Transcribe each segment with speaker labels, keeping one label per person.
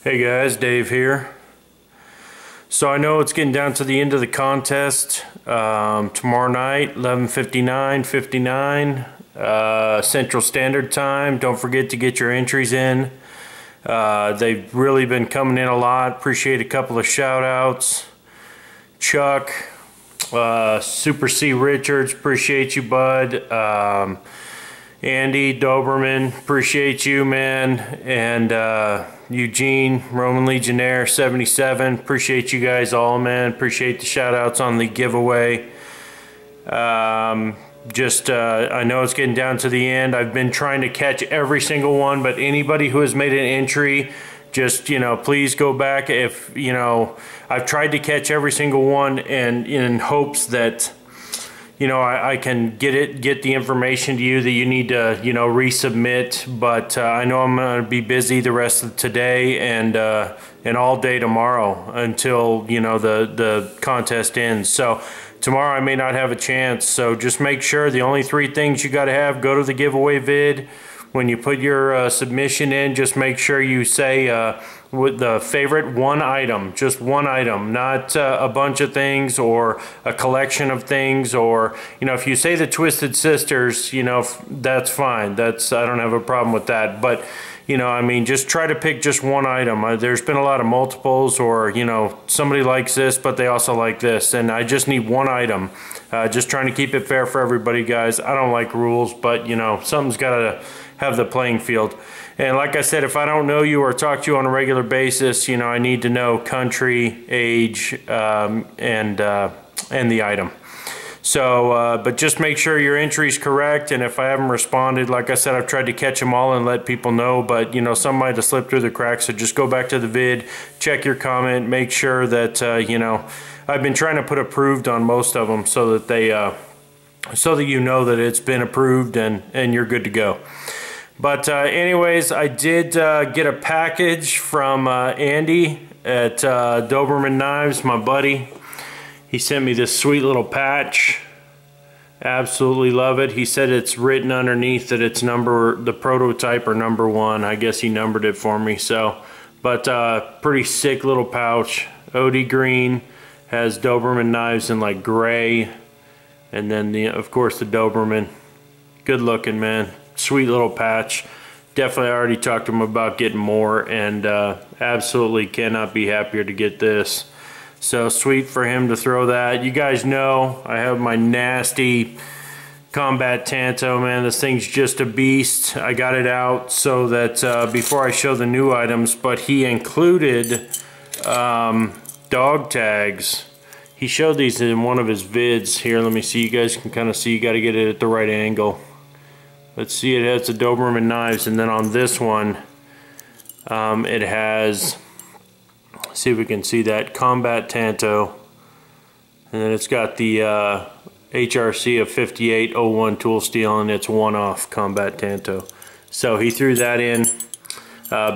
Speaker 1: Hey guys, Dave here. So I know it's getting down to the end of the contest. Tomorrow night, 11:59 Central Standard Time. Don't forget to get your entries in. They've really been coming in a lot. Appreciate a couple of shout outs. Chuck, Super C Richards, appreciate you, bud. Andy Doberman, appreciate you, man. And Eugene, Roman Legionnaire 77, appreciate you guys all, man. Appreciate the shout outs on the giveaway. I know it's getting down to the end. I've been trying to catch every single one, but anybody who has made an entry, just, please go back. If, I've tried to catch every single one, and in hopes that, I can get the information to you that you need to, resubmit. But I know I'm going to be busy the rest of today and all day tomorrow until, the contest ends. So tomorrow I may not have a chance. So just make sure the only three things you got to have, go to the giveaway vid. When you put your submission in, just make sure you say with the favorite one item, just one item, not a bunch of things or a collection of things. Or, if you say the Twisted Sisters, that's fine. I don't have a problem with that. But, just try to pick just one item. There's been a lot of multiples, or, somebody likes this, but they also like this. And I just need one item. Just trying to keep it fair for everybody, guys. I don't like rules, but, something's got to have the playing field. And like I said, if I don't know you or talk to you on a regular basis, I need to know country, age, and the item. So, but just make sure your entry's correct. And if I haven't responded, like I said, I've tried to catch them all and let people know, but some might have slipped through the cracks. So just go back to the vid, check your comment, make sure that, I've been trying to put approved on most of them so that they, so that that it's been approved and you're good to go. But anyways, I did get a package from Andy at Doberman Knives, my buddy. He sent me this sweet little patch. Absolutely love it. He said it's written underneath that it's the prototype or #1. I guess he numbered it for me. So, but pretty sick little pouch. OD green, has Doberman Knives in like gray, and then of course the Doberman. Good looking, man. Sweet little patch. Definitely already talked to him about getting more, and absolutely cannot be happier to get this. So sweet for him to throw that. You guys know I have my nasty Combat Tanto, man. This thing's just a beast. I got it out so that before I show the new items, but he included dog tags. He showed these in one of his vids. Here, let me see. You guys can kind of see. You got to get it at the right angle. Let's see, it has the Doberman Knives, and then on this one, it has, see if we can see that, Combat Tanto, and then it's got the HRC of 5801 tool steel, and it's one-off Combat Tanto. So he threw that in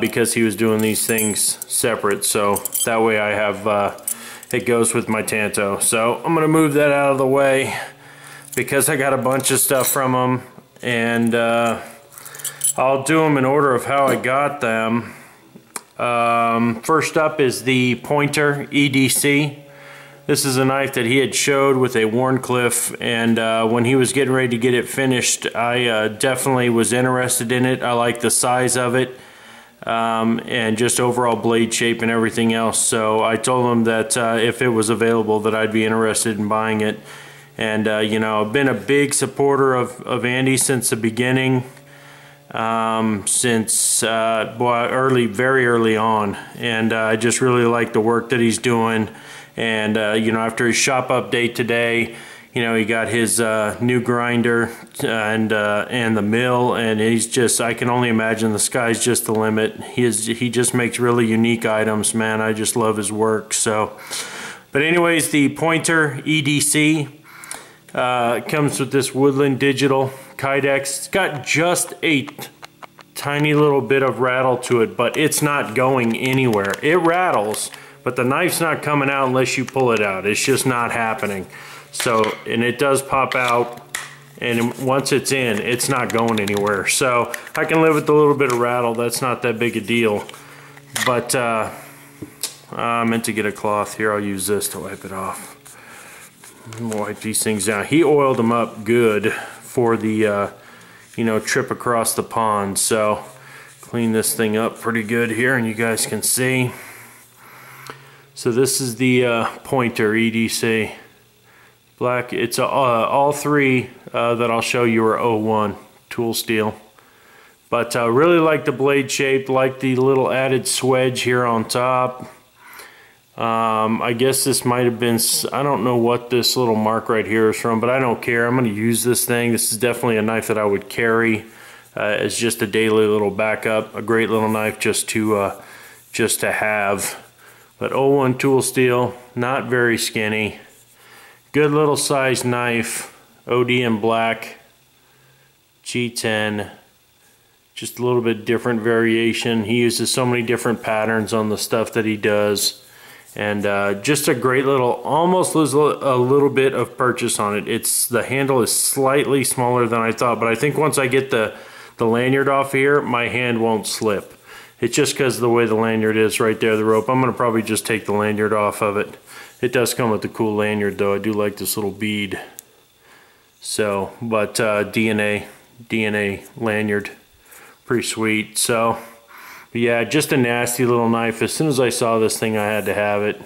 Speaker 1: because he was doing these things separate, so that way I have, it goes with my Tanto. So I'm going to move that out of the way because I got a bunch of stuff from him. And I'll do them in order of how I got them. First up is the Pointer EDC. This is a knife that he had showed with a Warncliffe, and when he was getting ready to get it finished, I definitely was interested in it. I like the size of it, and just overall blade shape and everything else. So I told him that if it was available, that I'd be interested in buying it. And I've been a big supporter of Andy since the beginning, since very early on, and I just really like the work that he's doing. And after his shop update today, he got his new grinder and the mill, and he's just, I can only imagine the sky's just the limit. He just makes really unique items, man. I just love his work. So, but anyways, the Pointer EDC. It comes with this Woodland Digital Kydex. It's got just a tiny little bit of rattle to it, but it's not going anywhere. It rattles, but the knife's not coming out unless you pull it out. It's just not happening. So, and it does pop out, and once it's in, it's not going anywhere. So I can live with a little bit of rattle. That's not that big a deal. But I meant to get a cloth here. I'll use this to wipe it off. Wipe these things down. He oiled them up good for the you know, trip across the pond. So clean this thing up pretty good here, and you guys can see. So this is the pointer EDC black. It's all three that I'll show you are 01 tool steel. But really like the blade shape, like the little added swedge here on top. I guess this might have been, I don't know what this little mark right here is from, but I don't care. I'm going to use this thing. This is definitely a knife that I would carry as just a daily little backup. A great little knife just to have. But 01 tool steel, not very skinny. Good little size knife. OD in black. G10. Just a little bit different variation. He uses so many different patterns on the stuff that he does. And just a great little, almost lose a little bit of purchase on it. The handle is slightly smaller than I thought, but I think once I get the lanyard off here, my hand won't slip. It's just because of the way the lanyard is right there, the rope. I'm going to probably just take the lanyard off of it. It does come with a cool lanyard though. I do like this little bead. So, but DNA lanyard. Pretty sweet. So, but yeah, just a nasty little knife. As soon as I saw this thing, I had to have it.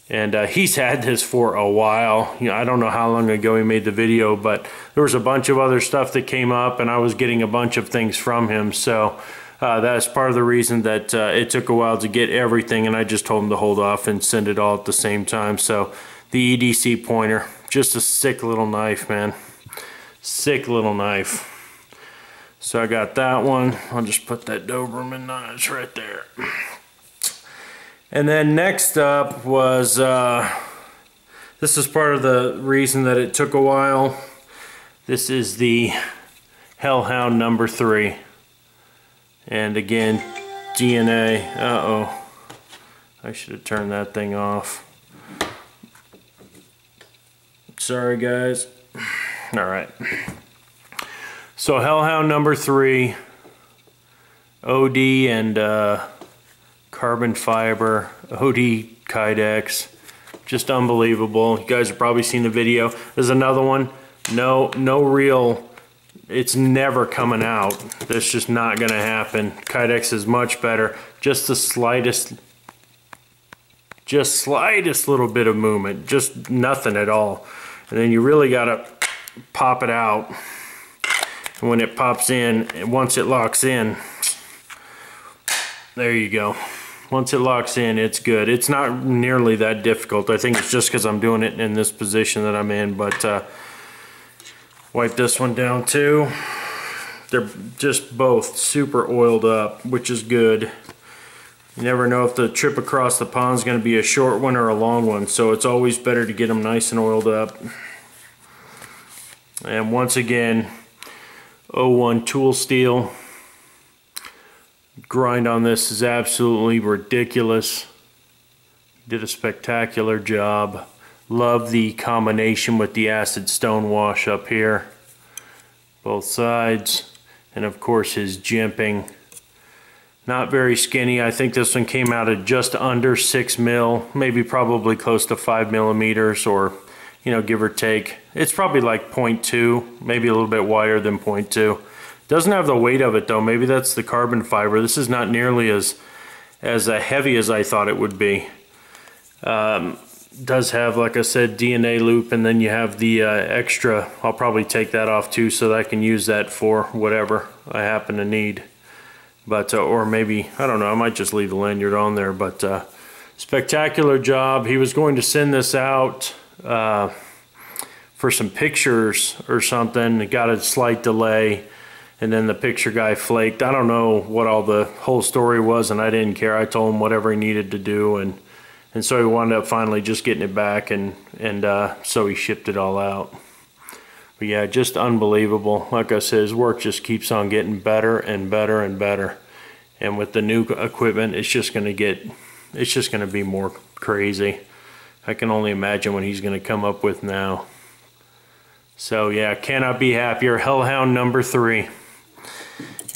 Speaker 1: And he's had this for a while. You know, I don't know how long ago he made the video, but there was a bunch of other stuff that came up, and I was getting a bunch of things from him. So that's part of the reason that it took a while to get everything, and I just told him to hold off and send it all at the same time. So the EDC pointer, just a sick little knife, man. Sick little knife. So I got that one. I'll just put that Doberman knives right there. And then next up was, this is part of the reason that it took a while. This is the Hellhound number 3. And again, DNA. Uh-oh. I should have turned that thing off. Sorry, guys. All right. So Hellhound number 3, OD and carbon fiber, OD Kydex, just unbelievable. You guys have probably seen the video. There's another one, no real, it's never coming out. That's just not gonna happen. Kydex is much better. Just the slightest little bit of movement, just nothing at all. And then you really gotta pop it out. And when it pops in, and once it locks in, there you go. Once it locks in, it's good. It's not nearly that difficult. I think it's just because I'm doing it in this position that I'm in, but wipe this one down too. They're just both super oiled up, which is good. You never know if the trip across the pond is going to be a short one or a long one, so it's always better to get them nice and oiled up. And once again, 01 tool steel. Grind on this is absolutely ridiculous. Did a spectacular job. Love the combination with the acid stone wash up here. Both sides. And of course his jimping. Not very skinny. I think this one came out at just under 6 mil. Maybe probably close to 5 millimeters, or you know, give or take. It's probably like 0.2, maybe a little bit wider than 0.2. Doesn't have the weight of it though. Maybe that's the carbon fiber. This is not nearly as heavy as I thought it would be. Does have, like I said, DNA loop, and then you have the extra. I'll probably take that off too, so that I can use that for whatever I happen to need. But or maybe, I don't know, I might just leave the lanyard on there. But spectacular job. He was going to send this out for some pictures or something. It got a slight delay, and then the picture guy flaked. I don't know what all the whole story was, and I didn't care. I told him whatever he needed to do, and so he wound up finally just getting it back, and so he shipped it all out. But yeah, just unbelievable. Like I said, his work just keeps on getting better and better and better. And with the new equipment, it's just going to be more crazy. I can only imagine what he's going to come up with now. So yeah, cannot be happier. Hellhound number 3.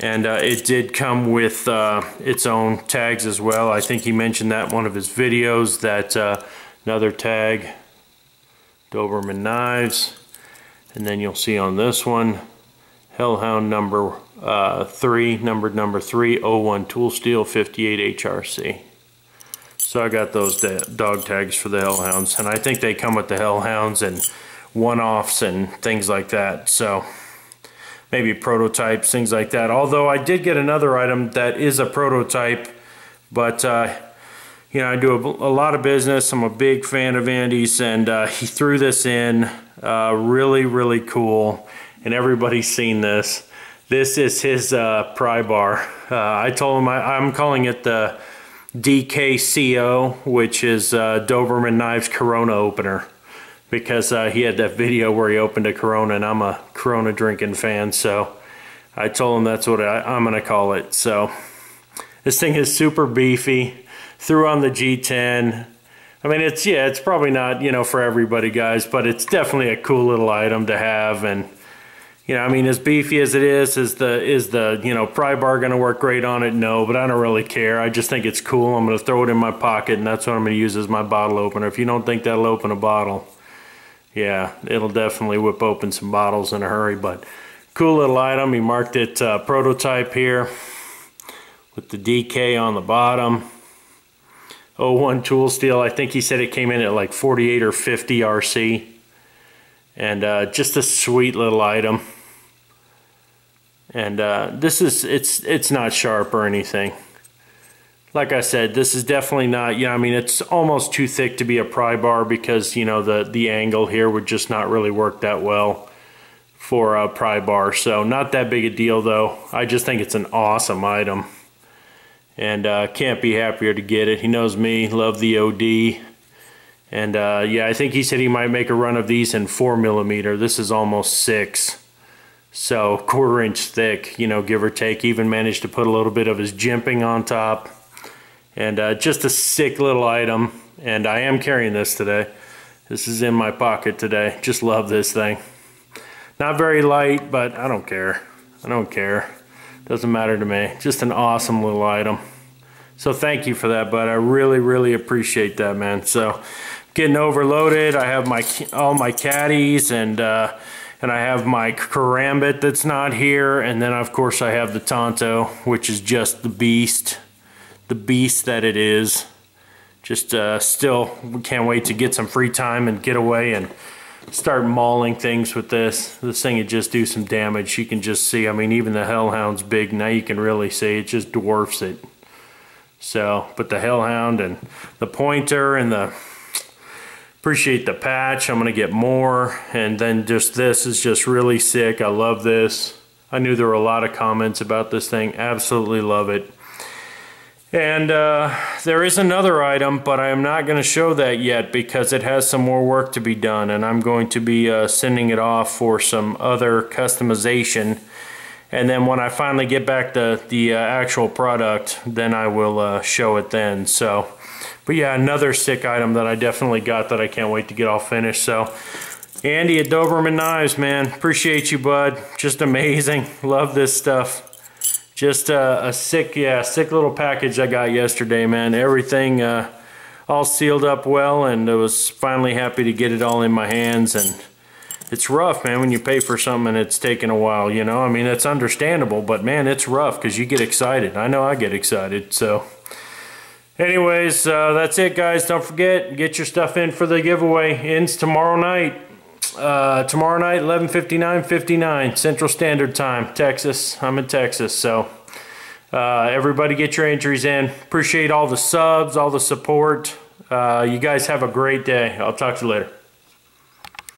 Speaker 1: And it did come with its own tags as well. I think he mentioned that in one of his videos, that another tag, Doberman knives. And then you'll see on this one, Hellhound number 3, numbered number 3, 01 tool steel, 58 HRC. So I got those dog tags for the Hellhounds, and I think they come with the Hellhounds and one-offs and things like that. So maybe prototypes, things like that. Although I did get another item that is a prototype, but you know, I do a lot of business. I'm a big fan of Andy's, and he threw this in. Really, really cool, and everybody's seen this. This is his pry bar. I told him I'm calling it the DKCO, which is Doberman Knives Corona opener, because he had that video where he opened a Corona, and I'm a Corona drinking fan, so I told him that's what I'm gonna call it. So this thing is super beefy. Threw on the G10. I mean, it's probably not, you know, for everybody, guys, but it's definitely a cool little item to have. And you know, I mean, as beefy as it is the you know, pry bar gonna work great on it? No, but I don't really care. I just think it's cool. I'm gonna throw it in my pocket, and that's what I'm gonna use as my bottle opener. If you don't think that'll open a bottle, yeah, it'll definitely whip open some bottles in a hurry. But cool little item. He marked it prototype here with the DK on the bottom. 01 tool steel. I think he said it came in at like 48 or 50 RC. And just a sweet little item. And this is, it's not sharp or anything. Like I said, this is definitely not, you know, I mean, it's almost too thick to be a pry bar, because, you know, the angle here would just not really work that well for a pry bar. So not that big a deal though. I just think it's an awesome item. And can't be happier to get it. He knows me, love the OD. And yeah, I think he said he might make a run of these in 4mm. This is almost 6. So 1/4 inch thick, you know, give or take. Even managed to put a little bit of his jimping on top. And just a sick little item. And I am carrying this today. This is in my pocket today. Just love this thing. Not very light, but I don't care. I don't care. Doesn't matter to me. Just an awesome little item. So thank you for that, bud. I really, really appreciate that, man. So getting overloaded. I have all my caddies, and I have my karambit that's not here, and then of course I have the Tonto, which is just the beast that it is. Just still can't wait to get some free time and get away and start mauling things with this. This thing would just do some damage. You can just see, I mean, even the Hellhound's big. Now you can really see it just dwarfs it. So, but the Hellhound and the pointer and the, appreciate the patch. I'm gonna get more. And then just this is just really sick. I love this. I knew there were a lot of comments about this thing. Absolutely love it. And there is another item, but I am not going to show that yet because it has some more work to be done, and I'm going to be sending it off for some other customization. And then when I finally get back the actual product, then I will show it then. So, but yeah, another sick item that I definitely got that I can't wait to get all finished. So, Andy at Doberman Knives, man, appreciate you, bud. Just amazing. Love this stuff. Just a sick little package I got yesterday, man. Everything all sealed up well, and I was finally happy to get it all in my hands. And it's rough, man, when you pay for something and it's taken a while, you know? I mean, it's understandable, but man, it's rough because you get excited. I know I get excited, so. Anyways, that's it, guys. Don't forget, get your stuff in for the giveaway. Ends tomorrow night. Tomorrow night, 11:59 Central Standard Time, Texas. I'm in Texas, so everybody get your entries in. Appreciate all the subs, all the support. You guys have a great day. I'll talk to you later.